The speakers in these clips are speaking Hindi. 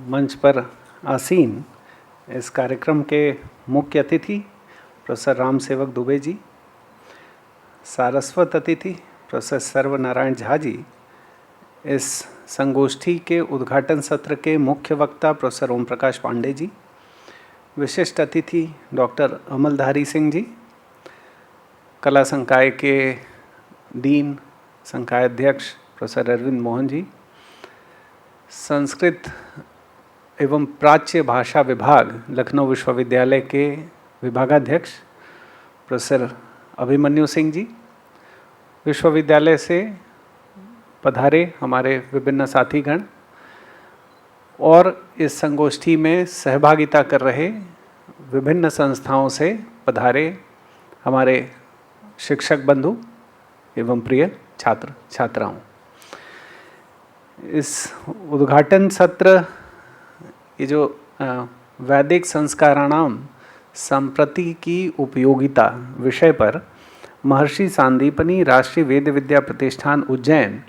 मंच पर आसीन इस कार्यक्रम के मुख्य अतिथि प्रोफेसर राम सेवक दुबे जी, सारस्वत अतिथि प्रोफेसर सर्वनारायण झा जी, इस संगोष्ठी के उद्घाटन सत्र के मुख्य वक्ता प्रोफेसर ओम प्रकाश पांडे जी, विशिष्ट अतिथि डॉक्टर अमलधारी सिंह जी, कला संकाय के डीन संकाय अध्यक्ष प्रोफेसर अरविंद मोहन जी, संस्कृत एवं प्राच्य भाषा विभाग लखनऊ विश्वविद्यालय के विभागाध्यक्ष प्रोफेसर अभिमन्यु सिंह जी, विश्वविद्यालय से पधारे हमारे विभिन्न साथीगण और इस संगोष्ठी में सहभागिता कर रहे विभिन्न संस्थाओं से पधारे हमारे शिक्षक बंधु एवं प्रिय छात्र छात्राओं। इस उद्घाटन सत्र ये जो वैदिक संस्काराणाम संप्रति की उपयोगिता विषय पर महर्षि सांदीपनी राष्ट्रीय वेद विद्या प्रतिष्ठान उज्जैन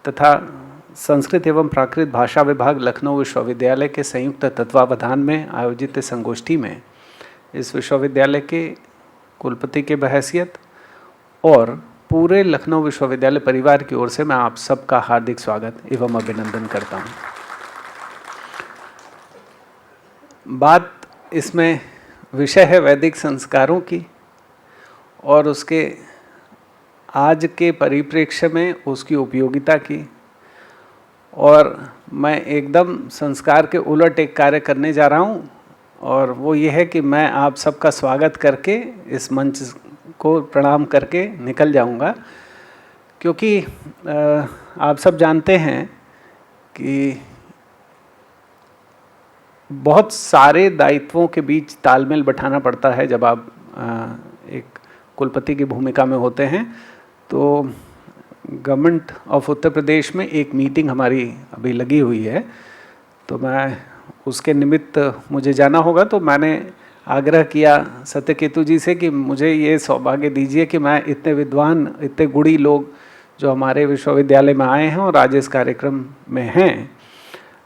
तथा संस्कृत एवं प्राकृत भाषा विभाग लखनऊ विश्वविद्यालय के संयुक्त तत्वावधान में आयोजित संगोष्ठी में इस विश्वविद्यालय के कुलपति के बहैसियत और पूरे लखनऊ विश्वविद्यालय परिवार की ओर से मैं आप सबका हार्दिक स्वागत एवं अभिनंदन करता हूँ। बात इसमें विषय है वैदिक संस्कारों की और उसके आज के परिप्रेक्ष्य में उसकी उपयोगिता की, और मैं एकदम संस्कार के उलट एक कार्य करने जा रहा हूँ और वो ये है कि मैं आप सबका स्वागत करके इस मंच को प्रणाम करके निकल जाऊंगा, क्योंकि आप सब जानते हैं कि बहुत सारे दायित्वों के बीच तालमेल बैठाना पड़ता है जब आप एक कुलपति की भूमिका में होते हैं। तो गवर्नमेंट ऑफ उत्तर प्रदेश में एक मीटिंग हमारी अभी लगी हुई है, तो मैं उसके निमित्त मुझे जाना होगा। तो मैंने आग्रह किया सत्यकेतु जी से कि मुझे ये सौभाग्य दीजिए कि मैं इतने विद्वान, इतने गुणी लोग जो हमारे विश्वविद्यालय में आए हैं और आज इस कार्यक्रम में हैं,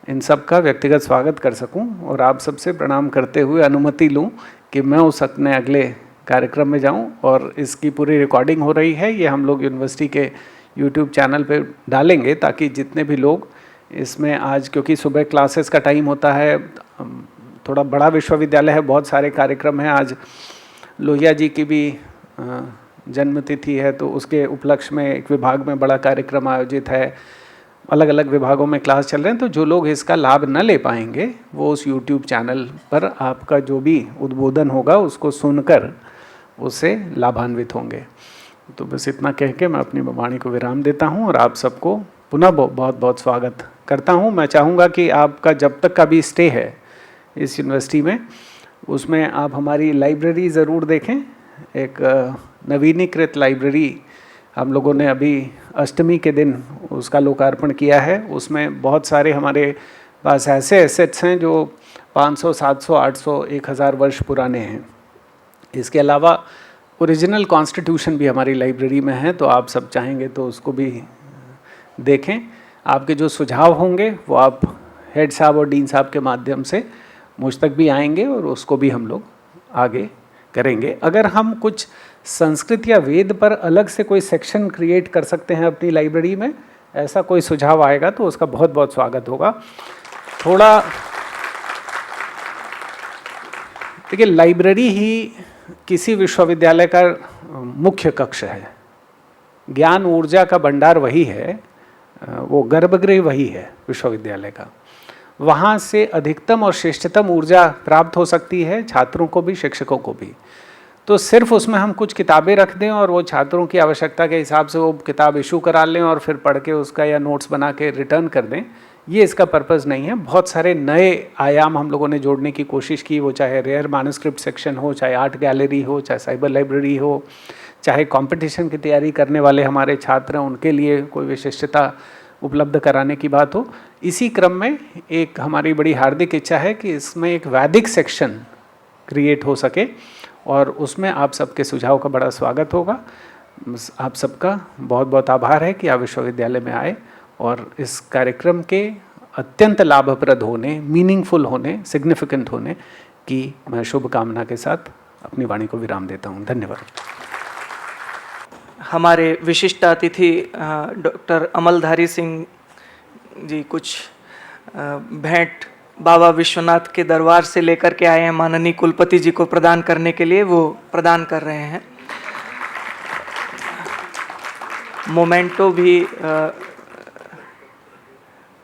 इन सब का व्यक्तिगत स्वागत कर सकूं और आप सबसे प्रणाम करते हुए अनुमति लूं कि मैं उस अपने अगले कार्यक्रम में जाऊं। और इसकी पूरी रिकॉर्डिंग हो रही है, ये हम लोग यूनिवर्सिटी के यूट्यूब चैनल पे डालेंगे ताकि जितने भी लोग इसमें आज, क्योंकि सुबह क्लासेस का टाइम होता है, थोड़ा बड़ा विश्वविद्यालय है, बहुत सारे कार्यक्रम हैं। आज लोहिया जी की भी जन्मतिथि है, तो उसके उपलक्ष्य में एक विभाग में बड़ा कार्यक्रम आयोजित है, अलग अलग विभागों में क्लास चल रहे हैं। तो जो लोग इसका लाभ न ले पाएंगे वो उस YouTube चैनल पर आपका जो भी उद्बोधन होगा उसको सुनकर उससे लाभान्वित होंगे। तो बस इतना कह के मैं अपनी वाणी को विराम देता हूं और आप सबको पुनः बहुत बहुत स्वागत करता हूं। मैं चाहूँगा कि आपका जब तक का भी स्टे है इस यूनिवर्सिटी में, उसमें आप हमारी लाइब्रेरी ज़रूर देखें। एक नवीनीकृत लाइब्रेरी हम लोगों ने अभी अष्टमी के दिन उसका लोकार्पण किया है। उसमें बहुत सारे हमारे पास ऐसे एसेट्स हैं जो 500, 700, 800, 1000 वर्ष पुराने हैं। इसके अलावा ओरिजिनल कॉन्स्टिट्यूशन भी हमारी लाइब्रेरी में है, तो आप सब चाहेंगे तो उसको भी देखें। आपके जो सुझाव होंगे वो आप हेड साहब और डीन साहब के माध्यम से मुझ तक भी आएंगे और उसको भी हम लोग आगे करेंगे। अगर हम कुछ संस्कृत या वेद पर अलग से कोई सेक्शन क्रिएट कर सकते हैं अपनी लाइब्रेरी में, ऐसा कोई सुझाव आएगा तो उसका बहुत बहुत स्वागत होगा। थोड़ा देखिए, लाइब्रेरी ही किसी विश्वविद्यालय का मुख्य कक्ष है। ज्ञान ऊर्जा का भंडार वही है, वो गर्भगृह वही है विश्वविद्यालय का। वहाँ से अधिकतम और श्रेष्ठतम ऊर्जा प्राप्त हो सकती है छात्रों को भी, शिक्षकों को भी। तो सिर्फ उसमें हम कुछ किताबें रख दें और वो छात्रों की आवश्यकता के हिसाब से वो किताब इशू करा लें और फिर पढ़ के उसका या नोट्स बना के रिटर्न कर दें, ये इसका पर्पज़ नहीं है। बहुत सारे नए आयाम हम लोगों ने जोड़ने की कोशिश की, वो चाहे रेयर मैन्युस्क्रिप्ट सेक्शन हो, चाहे आर्ट गैलरी हो, चाहे साइबर लाइब्रेरी हो, चाहे कंपटीशन की तैयारी करने वाले हमारे छात्र हैं उनके लिए कोई विशिष्टता उपलब्ध कराने की बात हो। इसी क्रम में एक हमारी बड़ी हार्दिक इच्छा है कि इसमें एक वैदिक सेक्शन क्रिएट हो सके और उसमें आप सबके सुझाव का बड़ा स्वागत होगा। आप सबका बहुत बहुत आभार है कि आप विश्वविद्यालय में आए और इस कार्यक्रम के अत्यंत लाभप्रद होने, मीनिंगफुल होने, सिग्निफिकेंट होने की मैं शुभकामना के साथ अपनी वाणी को विराम देता हूँ। धन्यवाद। हमारे विशिष्ट अतिथि डॉक्टर अमलधारी सिंह जी कुछ भेंट बाबा विश्वनाथ के दरबार से लेकर के आए हैं माननीय कुलपति जी को प्रदान करने के लिए, वो प्रदान कर रहे हैं। मोमेंटो भी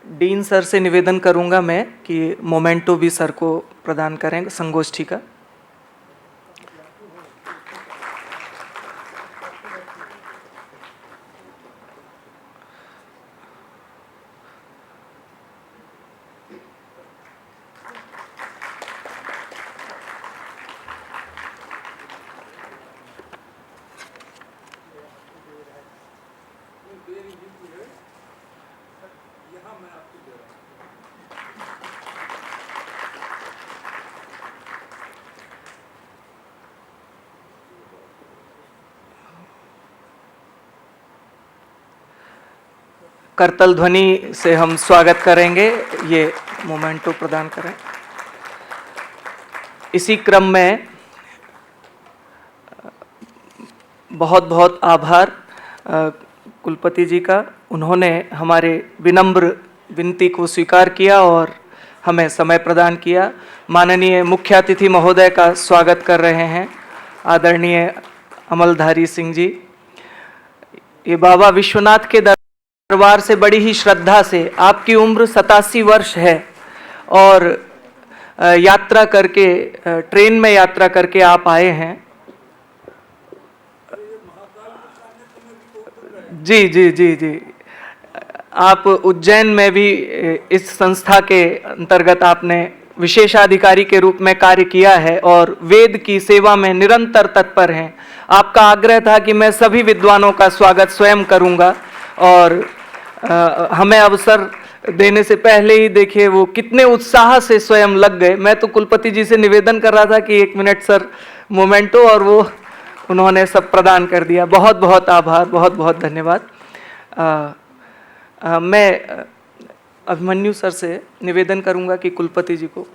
डीन सर से निवेदन करूंगा मैं कि मोमेंटो भी सर को प्रदान करें संगोष्ठी का। करतल ध्वनि से हम स्वागत करेंगे, ये मोमेंटो प्रदान करें। इसी क्रम में बहुत बहुत आभार कुलपति जी का, उन्होंने हमारे विनम्र विनती को स्वीकार किया और हमें समय प्रदान किया। माननीय मुख्य अतिथि महोदय का स्वागत कर रहे हैं आदरणीय अमलधारी सिंह जी। ये बाबा विश्वनाथ के दरबार से बड़ी ही श्रद्धा से, आपकी उम्र 87 वर्ष है और यात्रा करके, ट्रेन में यात्रा करके आप आए हैं। जी जी जी जी, आप उज्जैन में भी इस संस्था के अंतर्गत आपने विशेषाधिकारी के रूप में कार्य किया है और वेद की सेवा में निरंतर तत्पर हैं। आपका आग्रह था कि मैं सभी विद्वानों का स्वागत स्वयं करूंगा और हमें अवसर देने से पहले ही देखिए वो कितने उत्साह से स्वयं लग गए। मैं तो कुलपति जी से निवेदन कर रहा था कि 1 मिनट सर मोमेंटो, और वो उन्होंने सब प्रदान कर दिया। बहुत बहुत आभार, बहुत बहुत धन्यवाद। मैं अभिमन्यु सर से निवेदन करूंगा कि कुलपति जी को